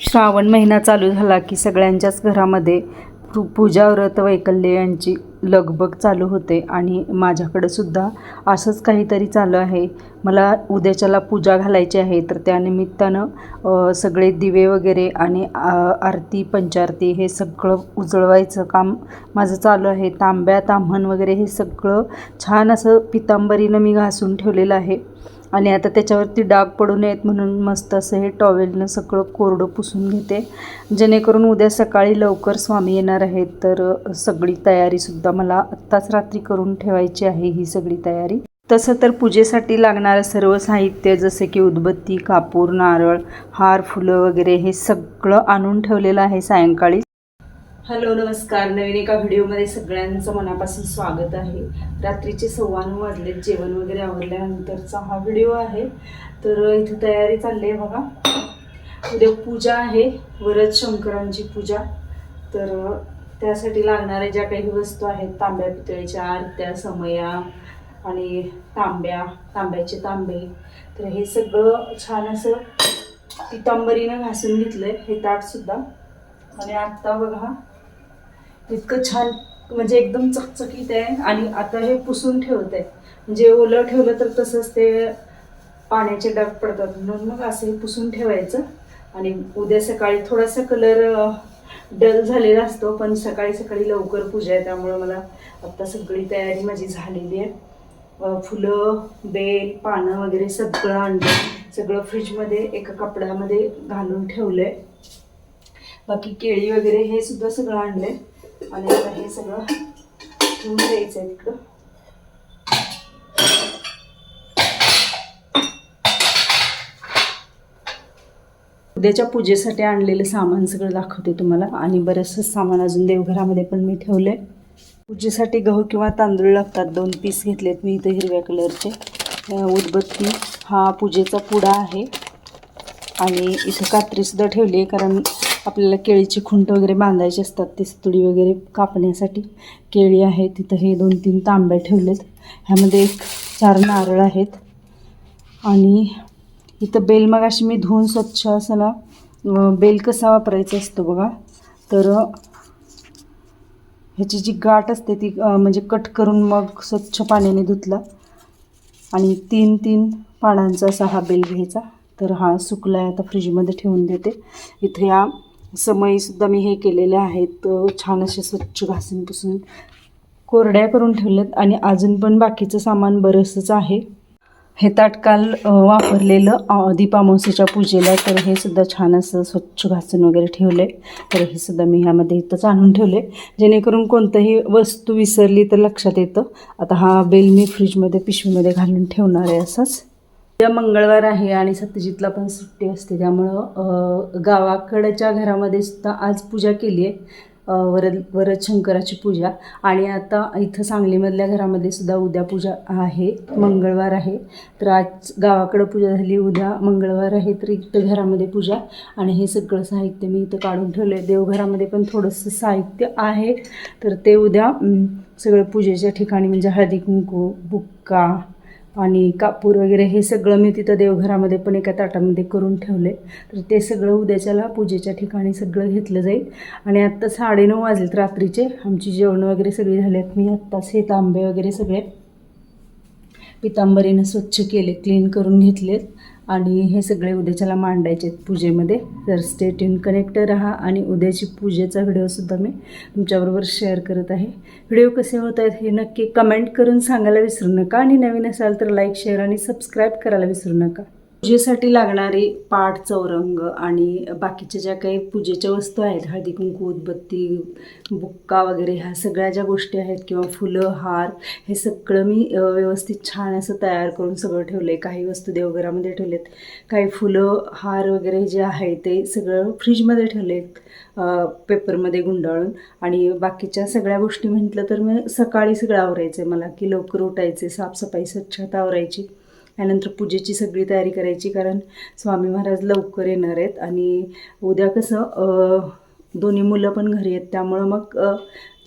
श्रावण महिना चालू झाला की सगळ्यांच्याच घरामध्ये पूजा व्रत वैकल्य यांची लगबग चालू होते आणि माझ्याकडं सुद्धा असंच काहीतरी चालू आहे. मला उद्याच्याला पूजा घालायची आहे, तर त्यानिमित्तानं सगळे दिवे वगैरे आणि आरती पंचारती हे सगळं उजळवायचं काम माझं चालू आहे. तांब्या ताम्हण वगैरे हे सगळं छान असं पितांबरीनं मी घासून ठेवलेलं आहे आणि आता त्याच्यावरती डाग पडू नयेत म्हणून मस्त असं हे टॉवेलनं सगळं कोरडं पुसून घेते, जेणेकरून उद्या सकाळी लवकर स्वामी येणार आहेत. तर सगळी तयारीसुद्धा मला आत्ताच रात्री करून ठेवायची आहे. ही सगळी तयारी तसं तर पूजेसाठी लागणारं सर्व साहित्य जसे की उदबत्ती, कापूर, नारळ, हार, फुलं वगैरे हे सगळं आणून ठेवलेलं आहे सायंकाळी. हॅलो नमस्कार, नवीन एका व्हिडिओमध्ये सगळ्यांचं मनापासून स्वागत आहे. रात्रीचे 9:15 वाजलेत, जेवण वगैरे आवरल्यानंतरचा हा व्हिडिओ आहे. तर इथं तयारी चालली आहे बघा. उद्या पूजा आहे, वरद शंकरांची पूजा. तर त्यासाठी लागणाऱ्या ज्या काही वस्तू आहेत, तांब्या पितळेच्या आरत्या, समया आणि तांब्याचे तांबे, तर हे सगळं छान असं पितांबरीनं घासून घेतलं आहे. हे ताटसुद्धा. आणि आत्ता बघा इतकं छान म्हणजे एकदम चकचकीत आहे. आणि आता हे पुसून ठेवत आहे, म्हणजे ओलं ठेवलं तर तसंच ते पाण्याचे डाग पडतात, म्हणून मग असं हे पुसून ठेवायचं. आणि उद्या सकाळी थोडासा कलर डल झालेला असतो, पण सकाळी सकाळी लवकर पूजा आहे, त्यामुळं मला आत्ता सगळी तयारी माझी झालेली आहे. फुलं, बेल, पानं वगैरे सगळं आणलं, सगळं फ्रीजमध्ये एका कपड्यामध्ये घालून ठेवलं आहे. बाकी केळी वगैरे हे सुद्धा सगळं आणले आणि आता हे सगळं ठेवून द्यायचं आहे तिकडं. उद्याच्या पूजेसाठी आणलेलं सामान सगळं दाखवते तुम्हाला. आणि बरंचसं सामान अजून देवघरामध्ये पण मी ठेवलं आहे. पूजेसाठी गहू किंवा तांदूळ लागतात. 2 पीस घेतलेत मी इथं हिरव्या कलरचे. उदबत्ती, हा पूजेचा पुडा आहे. आणि इथं कात्रीसुद्धा ठेवली आहे, कारण आपल्याला केळीची खुंट वगैरे बांधायची असतात, ती तुळी वगैरे कापण्यासाठी केळी आहेत. तिथं हे 2-3 तांब्या ठेवलेत. ह्यामध्ये 4 नारळ आहेत. आणि इथं बेल मग अशी मी धुवून स्वच्छ असं ना, बेल कसा वापरायचा असतो बघा. तर ह्याची जी गाठ असते ती म्हणजे कट करून मग स्वच्छ पाण्याने धुतला. आणि 3-3 पानांचा असा हा बेल घ्यायचा. तर हा सुकला आहे, आता फ्रीजमध्ये ठेवून देते. इथे या समईसुद्धा मी हे केलेले आहेत, छान असे स्वच्छ घासून पुसून कोरड्या करून ठेवल्यात. आणि अजून पण बाकीचं सामान बरंचंच आहे. हे ताटकाल वापरलेलं दीप अमावस्येच्या पूजेला, तर हे सुद्धा छान असं स्वच्छ घासून वगैरे ठेवलं आहे. तर हे सुद्धा मी ह्यामध्ये इथंच आणून ठेवले, जेणेकरून कोणतंही वस्तू विसरली तर लक्षात येतं. आता हा बेल मी फ्रीजमध्ये पिशवीमध्ये घालून ठेवणार आहे असंच. उद्या मंगळवार आहे आणि सत्यजितला पण सुट्टी असते, त्यामुळं गावाकडच्या घरामध्ये सुद्धा आज पूजा केली आहे, वरद शंकराची पूजा. आणि आता इथं सांगलीमधल्या घरामध्ये सुद्धा उद्या पूजा आहे, मंगळवार आहे. तर आज गावाकडं पूजा झाली, उद्या मंगळवार आहे, तर इथं घरामध्ये पूजा. आणि हे सगळं साहित्य मी इथं काढून ठेवलं आहे. देवघरामध्ये पण थोडंसं साहित्य आहे, तर ते उद्या सगळं पूजेच्या ठिकाणी म्हणजे हळदी कुंकू, बुक्का आणि कापूर वगैरे हे सगळं मी तिथं देवघरामध्ये पण एका ताटामध्ये करून ठेवले. तर ते सगळं उद्याच्याला पूजेच्या ठिकाणी सगळं घेतलं जाईल. आणि आत्ता 9:30 वाजलेत रात्रीचे. आमची जेवण वगैरे सगळी झालेत. मी आत्ताच हे तांबे वगैरे सगळे पितांबरीनं स्वच्छ केले, क्लीन करून घेतलेत. आणि हे सगळे उद्याच्याला मांडायचे आहेत पूजेमध्ये. तर स्टे ट्यून, कनेक्ट राहा. आणि उद्याची पूजेचा व्हिडिओसुद्धा मी तुमच्याबरोबर शेअर करत आहे. व्हिडिओ कसे होत आहेत हे नक्की कमेंट करून सांगायला विसरू नका. आणि नवीन असाल तर लाईक, शेअर आणि सबस्क्राईब करायला विसरू नका. पूजेसाठी लागणारी पाट, चौरंग आणि बाकीच्या ज्या काही पूजेच्या वस्तू आहेत, हळदी कुंकू, उदबत्ती, बुक्का वगैरे ह्या सगळ्या ज्या गोष्टी आहेत, किंवा फुलं, हार, हे सगळं मी व्यवस्थित छान असं तयार करून सगळं ठेवलं आहे. काही वस्तू देवघरामध्ये ठेवलेत, काही फुलं, हार वगैरे जे आहे ते सगळं फ्रीजमध्ये ठेवले पेपरमध्ये गुंडाळून. आणि बाकीच्या सगळ्या गोष्टी म्हटलं तर मी सकाळी सगळं आवरायचं आहे मला, की लवकर उठायचे, साफसफाई, स्वच्छता आवरायची. त्यानंतर पूजेची सगळी तयारी करायची, कारण स्वामी महाराज लवकर येणार आहेत. आणि उद्या कसं दोन्ही मुलं पण घरी आहेत, त्यामुळं मग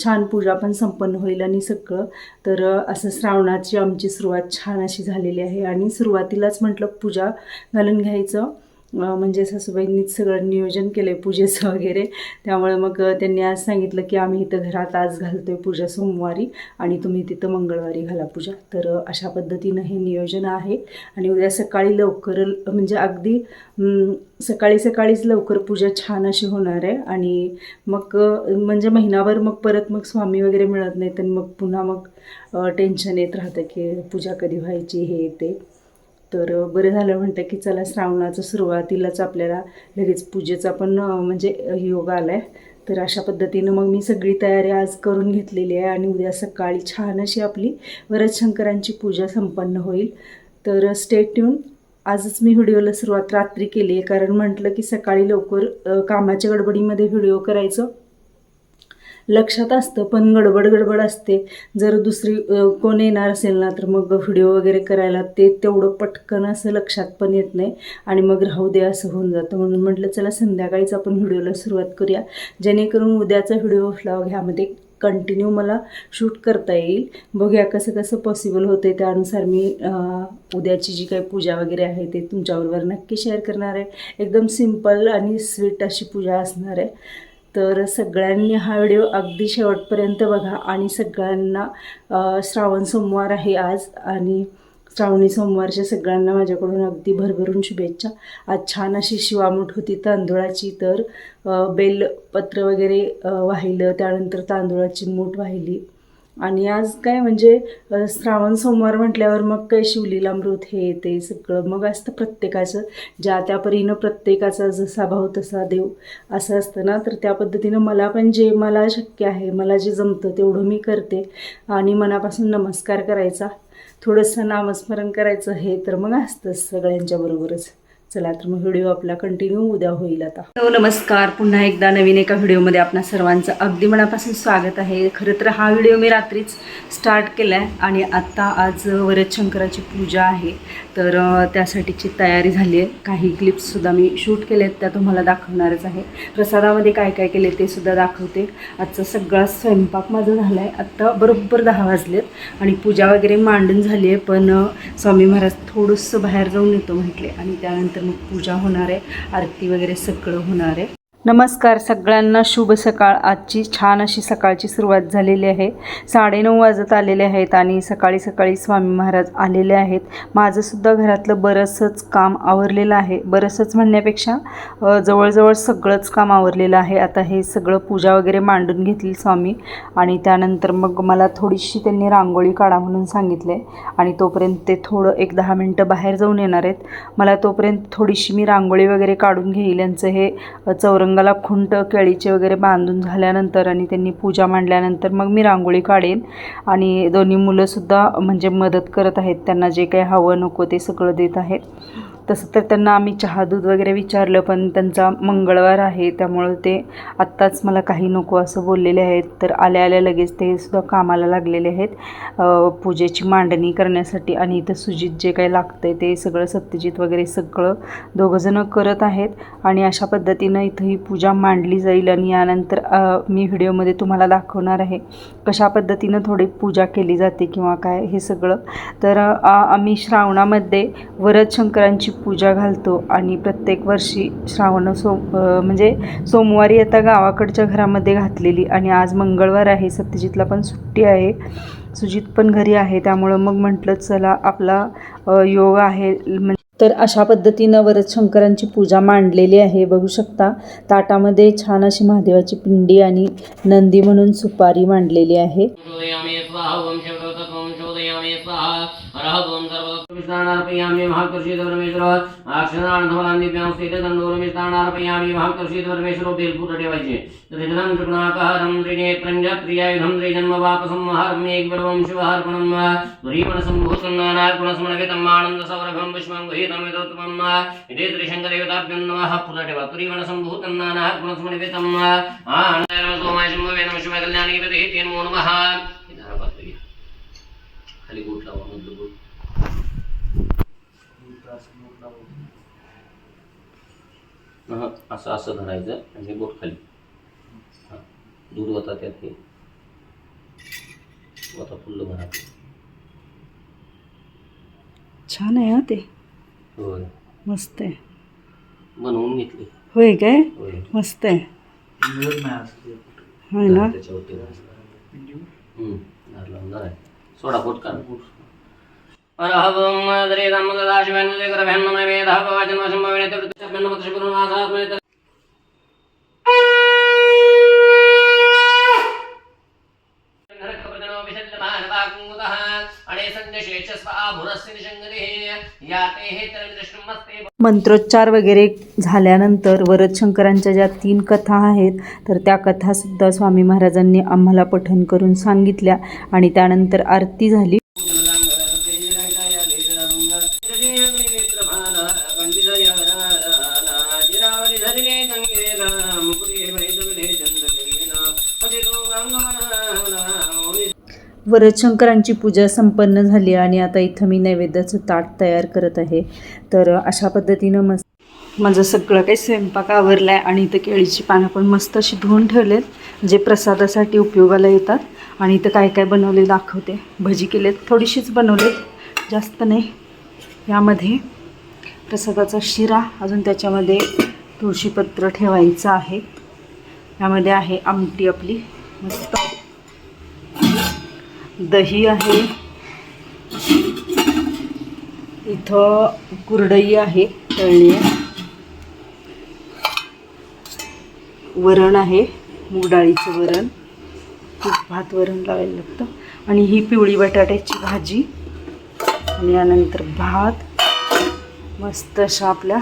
छान पूजा पण संपन्न होईल आणि सगळं. तर असं श्रावणाची आमची सुरुवात छान अशी झालेली आहे. आणि सुरुवातीलाच म्हटलं पूजा घालून घ्यायचं, म्हणजे सासूबाईंनीच सगळं नियोजन केलं आहे पूजेचं वगैरे. त्यामुळे मग त्यांनी आज सांगितलं की आम्ही इथं घरात आज घालतो आहे पूजा सोमवारी आणि तुम्ही तिथं मंगळवारी घाला पूजा. तर अशा पद्धतीनं हे नियोजन आहे. आणि उद्या सकाळी लवकर म्हणजे अगदी सकाळी सकाळीच लवकर पूजा छान अशी होणार आहे. आणि मग म्हणजे महिनाभर मग परत मग स्वामी वगैरे मिळत नाहीत आणि मग पुन्हा मग टेन्शन येत राहतं की पूजा कधी व्हायची हे ते. तर बरं झालं म्हणतं की चला श्रावणाचं सुरुवातीलाच आपल्याला लगेच पूजेचा पण म्हणजे योग आला आहे. तर अशा पद्धतीनं मग मी सगळी तयारी आज करून घेतलेली आहे आणि उद्या सकाळी छान अशी आपली वरदशंकरांची पूजा संपन्न होईल. तर स्टे ट्यून. आजच मी व्हिडिओला सुरुवात रात्री केली आहे कारण म्हटलं की सकाळी लवकर कामाच्या गडबडीमध्ये व्हिडिओ करायचं लक्षात असतं पण गडबड असते. जर दुसरी कोण येणार असेल ना तर मग व्हिडिओ वगैरे करायला ते तेवढं पटकन असं लक्षात पण येत नाही आणि मग राहू दे असं होऊन जातं. म्हणून म्हटलं चला संध्याकाळीच आपण व्हिडिओला सुरुवात करूया जेणेकरून उद्याचा व्हिडिओ व्लॉग ह्यामध्ये कंटिन्यू मला शूट करता येईल. बघूया कसं कसं पॉसिबल होते. त्यानुसार मी उद्याची जी काही पूजा वगैरे आहे ते तुमच्याबरोबर नक्की शेअर करणार आहे. एकदम सिम्पल आणि स्वीट अशी पूजा असणार आहे. तर सगळ्यांनी हा व्हिडिओ अगदी शेवटपर्यंत बघा आणि सगळ्यांना श्रावण सोमवार आहे आज आणि श्रावणी सोमवारच्या सगळ्यांना माझ्याकडून अगदी भरभरून शुभेच्छा. आज छान अशी शिवामूठ होती तांदूळाची. तर बेलपत्र वगैरे वाहिलं, त्यानंतर तांदूळाची मूठ वाहिली आणि आज काय म्हणजे श्रावण सोमवार म्हटल्यावर मग काय शिवलीलामृत हे ते सगळं मग असतं प्रत्येकाचं. ज्या त्या परीनं प्रत्येकाचा जसा भाव तसा देव असं असतं ना. तर त्या पद्धतीनं मला पण जे मला शक्य आहे मला जे जमतं तेवढं मी करते आणि मनापासून नमस्कार करायचा, थोडंसं नामस्मरण करायचं हे तर मग असतंच सगळ्यांच्या बरोबरच. चला तर मग व्हिडिओ आपला कंटिन्यू उद्या होईल आता. नमस्कार, पुन्हा एकदा नवीन एका व्हिडिओमध्ये आपणा सर्वांचं अगदी मनापासून स्वागत आहे. खरं तर हा व्हिडिओ मी रात्रीच स्टार्ट केला आहे आणि आत्ता आज वरदशंकराची पूजा आहे तर त्यासाठीची तयारी झाली आहे. काही क्लिप्ससुद्धा मी शूट केले आहेत, त्या तुम्हाला दाखवणारच आहे. प्रसादामध्ये काय काय केले ते सुद्धा दाखवते. आजचा सगळा स्वयंपाक माझा झाला आहे. आत्ता बरोबर 10 वाजलेत आणि पूजा वगैरे मांडून झाली आहे. पण स्वामी महाराज थोडंसं बाहेर जाऊन येतो म्हटले आणि त्यानंतर मग पूजा होणार आहे, आरती वगैरे सगळं होणार आहे. नमस्कार सगळ्यांना, शुभ सकाळ. आजची छान अशी सकाळची सुरुवात झालेली आहे. 9:30 वाजत आलेले आहेत आणि सकाळी सकाळी स्वामी महाराज आलेले आहेत. माझंसुद्धा घरातलं बरंचसंच काम आवरलेलं आहे. बरंचसंच म्हणण्यापेक्षा जवळजवळ सगळंच काम आवरलेलं आहे. आता हे सगळं पूजा वगैरे मांडून घेतली स्वामी आणि त्यानंतर मग मला थोडीशी त्यांनी रांगोळी काढा म्हणून सांगितले आणि तोपर्यंत ते थोडं 1-10 मिनटं बाहेर जाऊन येणार आहेत. मला तोपर्यंत थोडीशी मी रांगोळी वगैरे काढून घेईल. यांचं हे चौरंगाला खुंट केळीचे वगैरे बांधून झाल्यानंतर आणि त्यांनी पूजा मांडल्यानंतर मग मी रांगोळी काढेन. आणि दोन्ही मुलंसुद्धा म्हणजे मदत करत आहेत, त्यांना जे काही हवं नको ते सगळं देत आहेत. तसं तर त्यांना आम्ही चहा दूध वगैरे विचारलं पण त्यांचा मंगळवार आहे त्यामुळं ते आत्ताच मला काही नको असं बोललेले आहेत. तर आल्या आल्या लगेच ते सुद्धा कामाला लागलेले आहेत पूजेची मांडणी करण्यासाठी. आणि इथं सुजित जे काही लागतं आहे ते सगळं सत्यजित वगैरे सगळं दोघंजणं करत आहेत आणि अशा पद्धतीनं इथं ही पूजा मांडली जाईल. आणि यानंतर मी व्हिडिओमध्ये तुम्हाला दाखवणार आहे कशा पद्धतीनं थोडी पूजा केली जाते किंवा काय हे सगळं. तर आम्ही श्रावणामध्ये वरदशंकरांची पूजा घालतो आणि प्रत्येक वर्षी म्हणजे सोमवारी आता गावाकडच्या घरामध्ये घातलेली आणि आज मंगळवार आहे, सत्यजितला पण सुट्टी आहे, सुजित पण घरी आहे. त्यामुळं मग म्हटलं चला आपला योग आहे. तर अशा पद्धतीनं वरदशंकरांची पूजा मांडलेली आहे. बघू शकता ताटामध्ये छान अशी महादेवाची पिंडी आणि नंदी म्हणून सुपारी मांडलेली आहे. खाली गोट लावा, मधलं गोट असं असं धरायचं आणि बोट खाली. हां, दूध होता त्यात हे आता फुल्ल भरा. छान आहे हा ते, होय मस्त आहे. बनवून घेतली. होय काय? होय. मस्त आहे. मिळत नाही असं ते. होय ना. त्याच्यावरती लावणार आहे. सोडा पोट काढ. परहवं द्रे दाम दाशिवेन लेकर भ्यान्न नैवेद्य भवाचन वशंभवेन तेवढं पत्र करून आजात मंत्रोच्चार वगैरे झाल्यानंतर वरदशंकरांच्या ज्या 3 कथा आहेत तर त्या कथासुद्धा स्वामी महाराजांनी आम्हाला पठण करून सांगितल्या आणि त्यानंतर आरती झाली. वरदशंकरांची पूजा संपन्न झाली आणि आता इथं मी नैवेद्याचं ताट तयार करत आहे. तर अशा पद्धतीनं माझं सगळं काही स्वयंपाक आवरला आहे आणि इथं केळीची पानं पण मस्त अशी धुवून ठेवलेत जे प्रसादासाठी उपयोगाला येतात. आणि इथं काय काय बनवले दाखवते. भजी केलेत, थोडीशीच बनवलेत, जास्त नाही. यामध्ये प्रसादाचा शिरा, अजून त्याच्यामध्ये तुळशीपत्र ठेवायचं आहे. यामध्ये आहे आमटी आपली मस्त, दही आहे, इथं कुरडई आहे तळली आहे, वरण आहे, मूग डाळीचं वरण, तूप भात वरण लावायला लागतं, आणि ही पिवळी बटाट्याची भाजी, आणि यानंतर भात, मस्त अशा आपल्या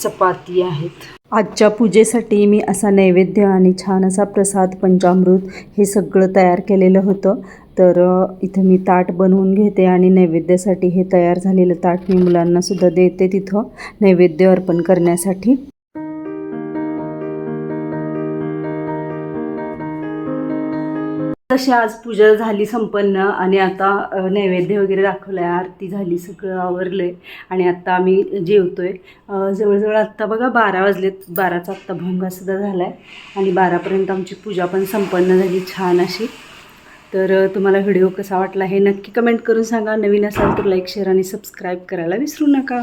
चपाती आहेत. आजच्या पूजेसाठी मी असा नैवेद्य आणि छान असा प्रसाद, पंचामृत हे सगळं तयार केलेलं होतं. तर इथं मी ताट बनवून घेते आणि नैवेद्यासाठी हे तयार झालेलं ताट मी मुलांनासुद्धा देते तिथं नैवेद्य अर्पण करण्यासाठी. तशी आज पूजा झाली संपन्न आणि आता नैवेद्य वगैरे दाखवलं आहे, आरती झाली, सगळं आवरलं आहे आणि आत्ता आम्ही जेवतो आहे. जवळजवळ आत्ता बघा 12 वाजलेत, 12चा आत्ता भोंगासुद्धा झाला आहे आणि 12पर्यंत आमची पूजा पण संपन्न झाली छान अशी. तर तुम्हाला व्हिडिओ कसा वाटला हे नक्की कमेंट करून सांगा. नवीन असाल तर लाईक, शेअर आणि सबस्क्राईब करायला विसरू नका.